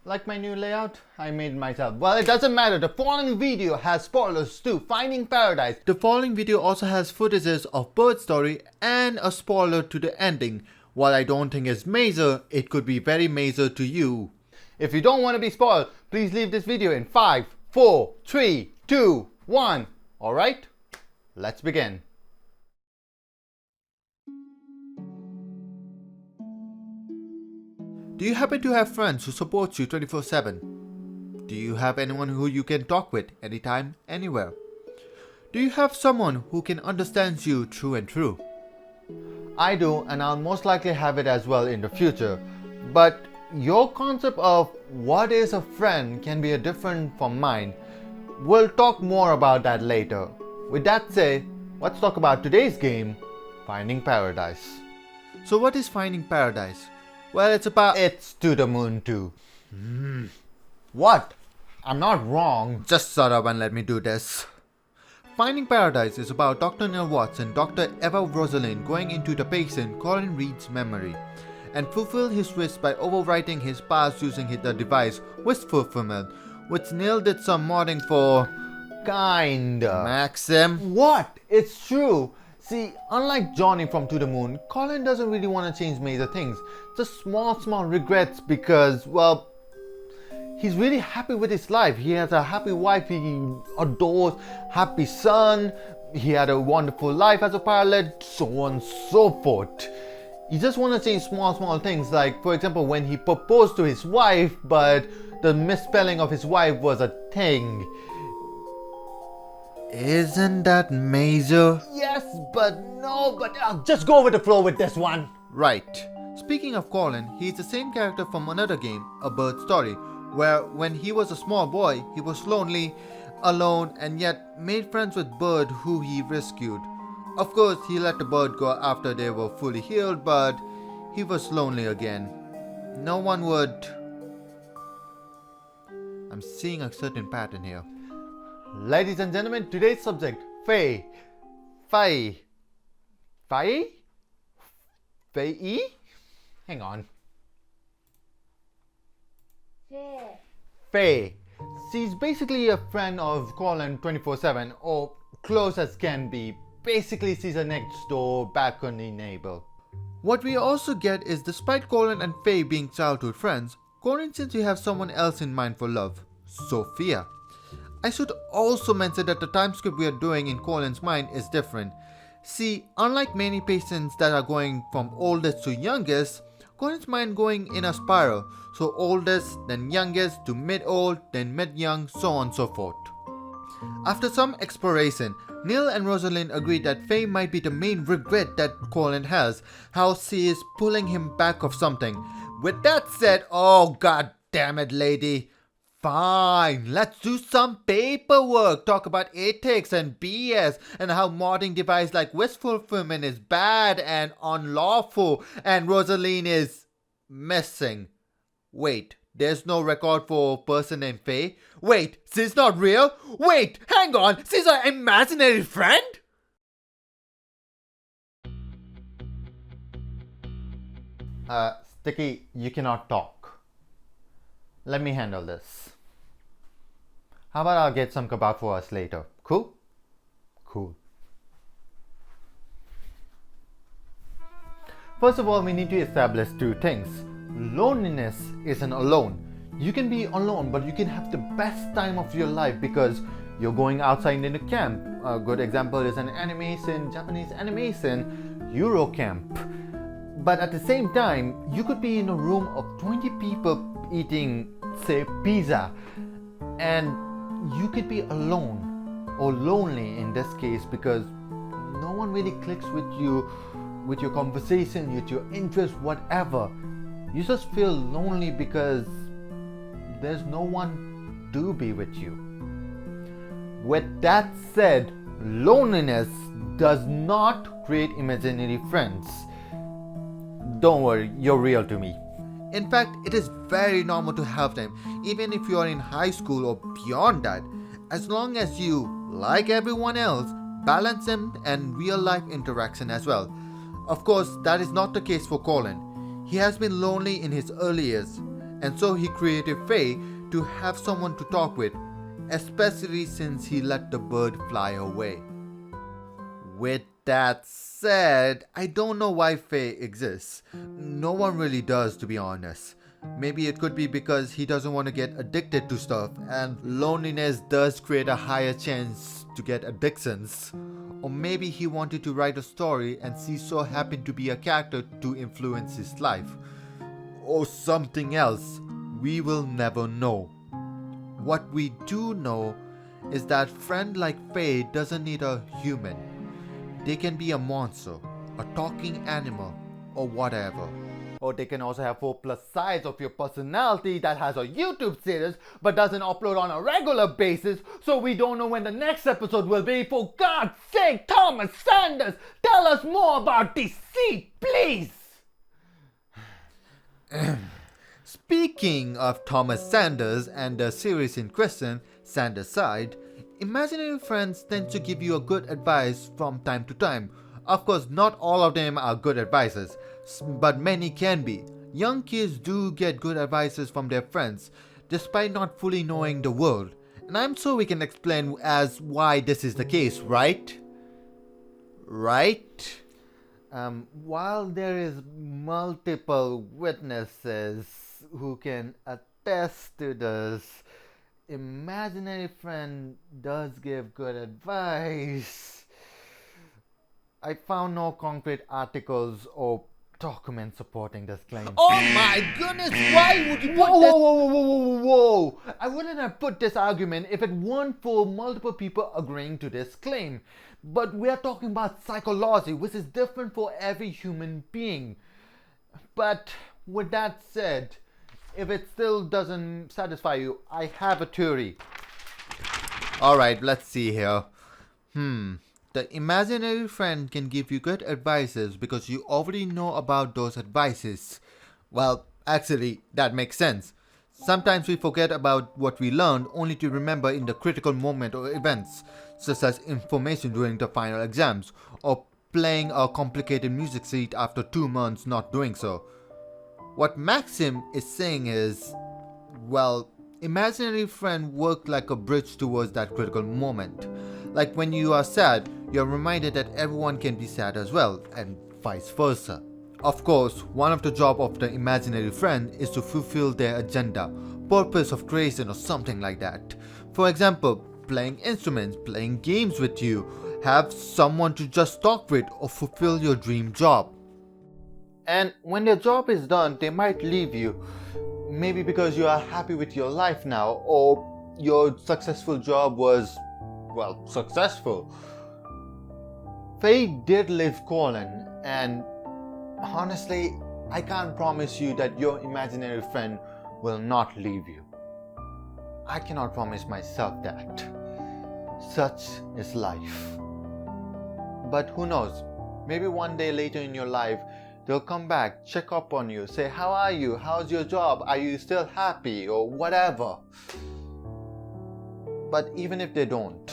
Like my new layout? I made myself. Well, it doesn't matter. The following video has spoilers too. Finding Paradise. The following video also has footages of Bird's story and a spoiler to the ending. While I don't think it's major, it could be very major to you. If you don't want to be spoiled, please leave this video in 5, 4, 3, 2, 1. Alright? Let's begin. Do you happen to have friends who support you 24/7? Do you have anyone who you can talk with anytime, anywhere? Do you have someone who can understand you through and through? I do, and I'll most likely have it as well in the future. But your concept of what is a friend can be different from mine. We'll talk more about that later. With that said, let's talk about today's game, Finding Paradise. So what is Finding Paradise? Well, it's To the Moon too. What? I'm not wrong. Just shut up and let me do this. Finding Paradise is about Dr. Neil Watts and Dr. Eva Rosalind going into the patient Colin Reed's memory and fulfill his wish by overwriting his past using the device Wish Fulfillment, which Neil did some modding for. Kinda. Maxim. What? It's true. See, unlike Johnny from To the Moon, Colin doesn't really want to change major things. Just small regrets because, well, he's really happy with his life. He has a happy wife he adores, happy son, he had a wonderful life as a pilot, so on and so forth. He just wants to change small things, like for example when he proposed to his wife but the misspelling of his wife was a thing. Isn't that major? Yes, but no, but I'll just go with the flow with this one. Right. Speaking of Colin, he's the same character from another game, A Bird Story, where when he was a small boy, he was lonely, alone, and yet made friends with Bird who he rescued. Of course, he let the bird go after they were fully healed, but he was lonely again. No one would... I'm seeing a certain pattern here. Ladies and gentlemen, today's subject, Faye. Faye? Faye? Hang on. Faye. She's basically a friend of Colin 24/7, or close as can be. Basically, she's a next door balcony neighbor. What we also get is, despite Colin and Faye being childhood friends, Colin seems to have someone else in mind for love, Sophia. I should also mention that the time skip we are doing in Colin's mind is different. See, unlike many patients that are going from oldest to youngest, Colin's mind going in a spiral, so oldest, then youngest, to mid-old, then mid-young, so on and so forth. After some exploration, Neil and Rosalind agreed that Faye might be the main regret that Colin has, how she is pulling him back of something. With that said, oh god damn it lady, fine, let's do some paperwork, talk about ethics and BS and how modding device like Wish Fulfillment is bad and unlawful and Rosalind is missing. Wait, there's no record for a person named Faye? Wait, she's not real? Wait, hang on, she's an imaginary friend? Sticky, you cannot talk. Let me handle this. How about I'll get some kebab for us later? Cool? Cool. First of all, we need to establish two things. Loneliness isn't alone. You can be alone, but you can have the best time of your life because you're going outside in a camp. A good example is an animation, Japanese animation, Eurocamp. But at the same time, you could be in a room of 20 people eating, say, pizza, and you could be alone or lonely in this case because no one really clicks with you, with your conversation, with your interest, whatever. You just feel lonely because there's no one to be with you. With that said, loneliness does not create imaginary friends. Don't worry, you're real to me. In fact, it is very normal to have them, even if you are in high school or beyond that, as long as you, like everyone else, balance them and real life interaction as well. Of course, that is not the case for Colin. He has been lonely in his early years, and so he created Faye to have someone to talk with, especially since he let the bird fly away. With that said, I don't know why Faye exists. No one really does, to be honest. Maybe it could be because he doesn't want to get addicted to stuff, and loneliness does create a higher chance to get addictions. Or maybe he wanted to write a story and so happened to be a character to influence his life. Or something else. We will never know. What we do know is that friend like Faye doesn't need a human. They can be a monster, a talking animal, or whatever. Or they can also have 4+ sides of your personality that has a YouTube series but doesn't upload on a regular basis, so we don't know when the next episode will be. For God's sake, Thomas Sanders, tell us more about Deceit, please! Speaking of Thomas Sanders and the series in question, Sanders' Side, imaginary friends tend to give you a good advice from time to time. Of course, not all of them are good advices, but many can be. Young kids do get good advices from their friends, despite not fully knowing the world. And I'm sure we can explain as why this is the case, right? Right? While there is multiple witnesses who can attest to this, imaginary friend does give good advice. I found no concrete articles or documents supporting this claim. Oh my goodness, why would you put this? Whoa. I wouldn't have put this argument if it weren't for multiple people agreeing to this claim. But we're talking about psychology, which is different for every human being. But with that said, if it still doesn't satisfy you, I have a theory. Alright, let's see here. The imaginary friend can give you good advices because you already know about those advices. Well, actually, that makes sense. Sometimes we forget about what we learned only to remember in the critical moment or events, such as information during the final exams, or playing a complicated music sheet after 2 months not doing so. What Maxim is saying is, well, imaginary friend work like a bridge towards that critical moment. Like when you are sad, you're reminded that everyone can be sad as well, and vice versa. Of course, one of the jobs of the imaginary friend is to fulfill their agenda, purpose of creation or something like that. For example, playing instruments, playing games with you, have someone to just talk with, or fulfill your dream job. And when their job is done, they might leave you. Maybe because you are happy with your life now, or your successful job was, well, successful. Faye did leave Colin, and honestly, I can't promise you that your imaginary friend will not leave you. I cannot promise myself that. Such is life. But who knows, maybe one day later in your life, they'll come back, check up on you, say, how are you? How's your job? Are you still happy? Or whatever. But even if they don't,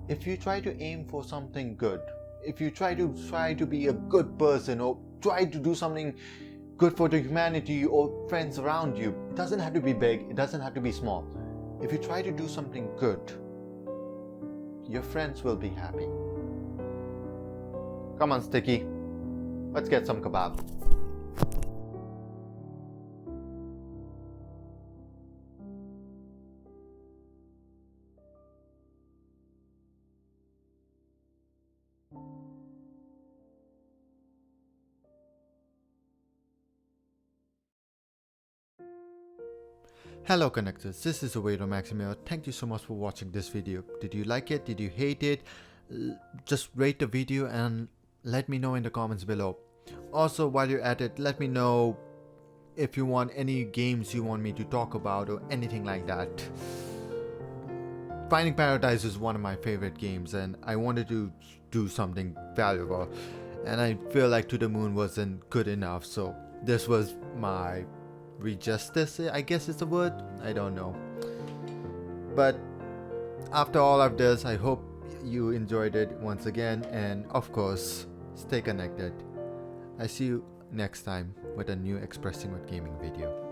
if you try to aim for something good, if you try to be a good person, or try to do something good for the humanity or friends around you, it doesn't have to be big, it doesn't have to be small. If you try to do something good, your friends will be happy. Come on, Sticky. Let's get some kebab. Hello connectors, this is Awado Maximil. Thank you so much for watching this video. Did you like it? Did you hate it? Just rate the video and let me know in the comments below. Also, while you're at it, let me know if you want any games you want me to talk about or anything like that. Finding Paradise is one of my favorite games and I wanted to do something valuable, and I feel like To the Moon wasn't good enough, so this was my justice, I guess is the word, I don't know. But after all of this, I hope you enjoyed it once again, and of course, stay connected. I see you next time with a new Expressing with Gaming video.